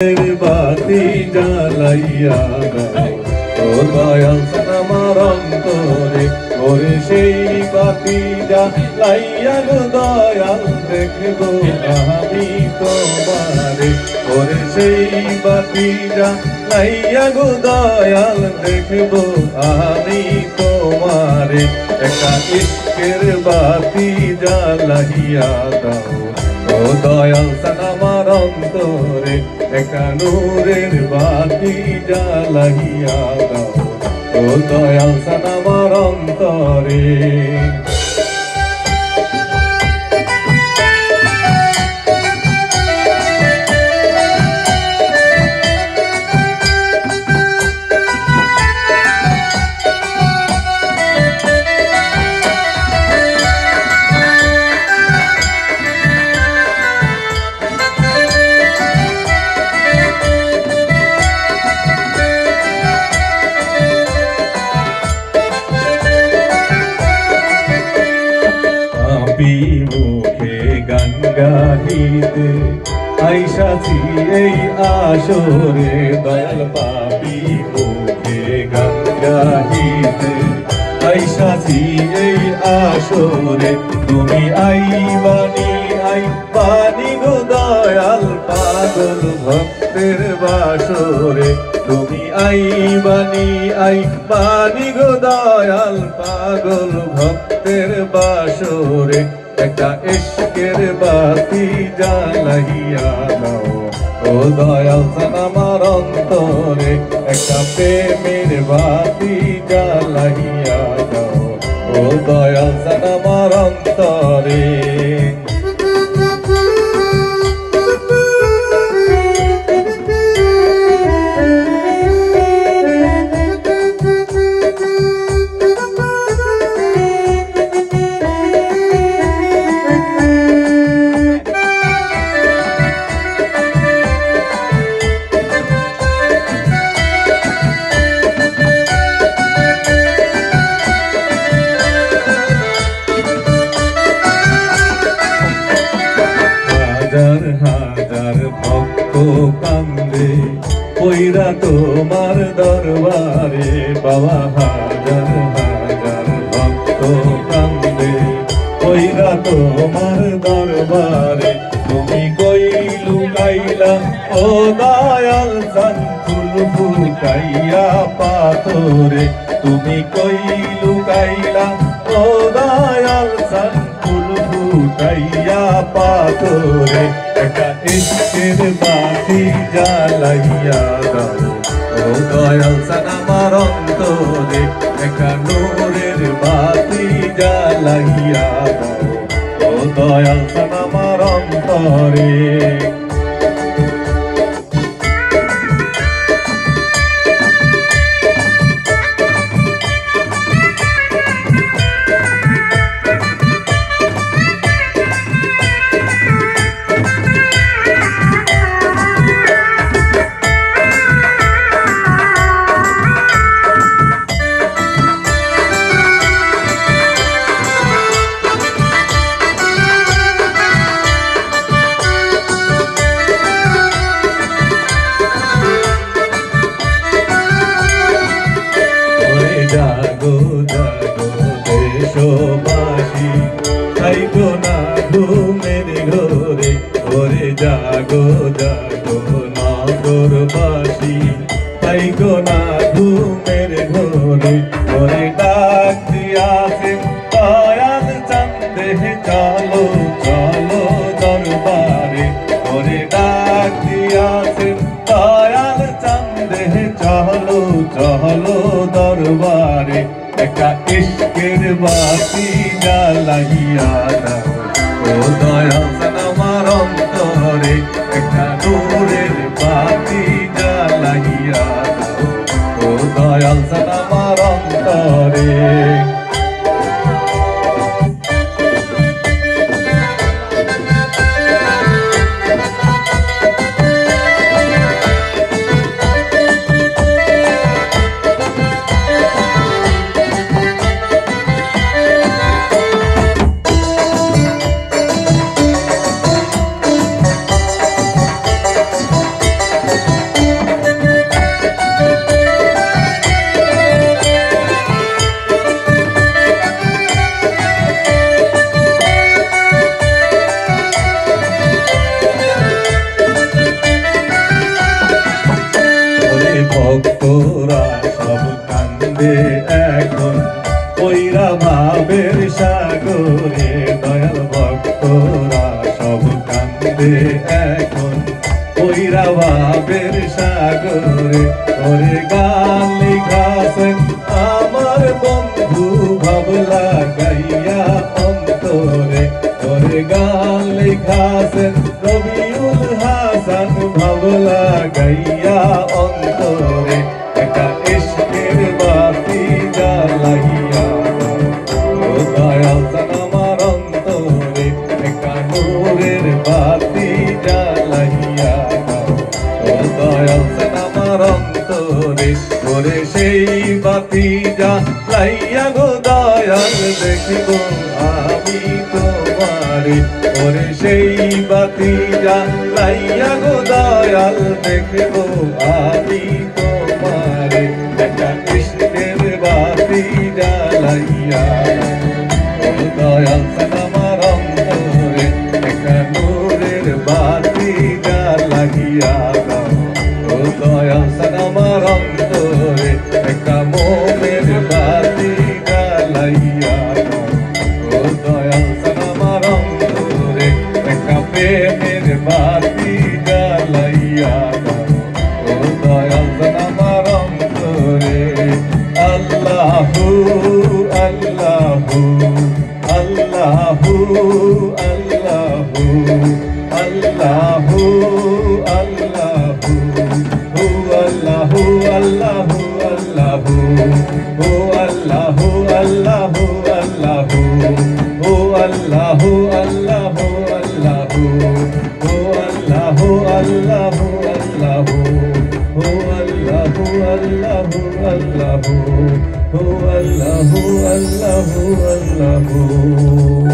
বাতি জ্বালাইয়া দাও ও দয়াল আমার অন্তরে ওরে সেই বাতি জ্বালাইয়া গো দয়াল দেখবো আমি তোমারে ওরে সেই বাতি জ্বালাইয়া গো দয়াল দেখবো আমি তোমারে একটা ইশকের বাতি জ্বালাইয়া দাও ও দয়াল আমার অন্তরে একটা নূরের বাতি জ্বালাইয়া দাও ও দয়াল আমার অন্তরে মুখে গান গাহিতে আইসাছি এই আসরে দয়াল পাপি মুখে গান গাহিতে আইসাছি এই আসরে তুমি আইবানি গো দয়াল পাগল ভক্তের বাসরে তুমি আইবানি গো দয়াল পাগল ভক্তের বাসরে একটা ইশকের বাতি জ্বালাইয়া দাও ও দয়াল আমার অন্তরে একটা প্রেমের বাতি জ্বালাইয়া দাও ও দয়াল আমার অন্তরে হাজার হাজার ভক্ত কান্দে পইরা তোমার দরবারে বাবা হাজার হাজার ভক্ত কান্দে পইরা তোমার দরবারে তুমি কই লুকাইলা ও দয়াল জান ফুল ফুকাইয়া পাথরে তুমি কই লুকাইলা ও দয়াল জান ফুকাইয়া পাথরে একটা ইশকের বাতি জ্বালাইয়া দাও ও দয়াল আমার অন্তরে একটা নূরের বাতি জ্বালাইয়া দাও ও দয়াল আমার অন্তরে জাগো জাগো দেশবাসী থাইকো না ঘুমের ঘরে ওরে জাগো জাগো নগরবাসী থাইকো না ঘুমের ঘরে ওরে ডাক দিয়াছে দয়াল চান্দে চলো চলো দরবারে ওরে ডাক দিয়াছে দয়াল চান্দে চলো চলো দরবারে একটা ইশকের বাতি জ্বালাইয়া দাও ও দয়াল আমার অন্তরে একটা নূরের বাতি জ্বালাইয়া দাও ও দয়াল আমার অন্তরে কান্দে এখন ওইরা ভাবের সাগরে দয়াল ভক্তরা সব কান্দে এখন ওইরা ভাবের সাগরে ওরে গান লিখাছেন আমার বন্ধু ভাবলা গাইয়া অন্তরে ওরে গান লিখাছেন রবিউল হাসান ভাবলা গাইয়া অন্তরে একটা ইশকের বাতি জ্বালাইয়া ও দয়াল আমার অন্তরে একটা নূরের বাতি জ্বালাইয়া ও দয়াল আমার অন্তরে ওরে সেই বাতি জ্বালাইয়া গো দয়াল দেখিব আমি তোমারে ওরে সেই বাতি জ্বালাইয়া গো দয়াল দেখিব আমি তোমারে একটা ইশকের বাতি জ্বালাইয়া ও দয়াল আমার অন্তরে একটা নূরের বাতি জ্বালাইয়া ও দয়াল আমার অন্তরে একটা মোমের বাতি জ্বালাইয়া ও দয়াল আমার অন্তরে একটা প্রেমের বাতি জ্বালাইয়া ও দয়াল আমার অন্তরে আল্লাহু আল্লাহু আল্লাহু আল্লাহু আল্লাহু আল্লাহু আল্লাহু আল্লাহু আল্লাহু ও আল্লাহু আল্লাহু আল্লাহু ও আল্লাহু আল্লাহু আল্লাহু ও আল্লাহু আল্লাহু আল্লাহু ও আল্লাহু আল্লাহু আল্লাহু ও আল্লাহু আল্লাহু আল্লাহু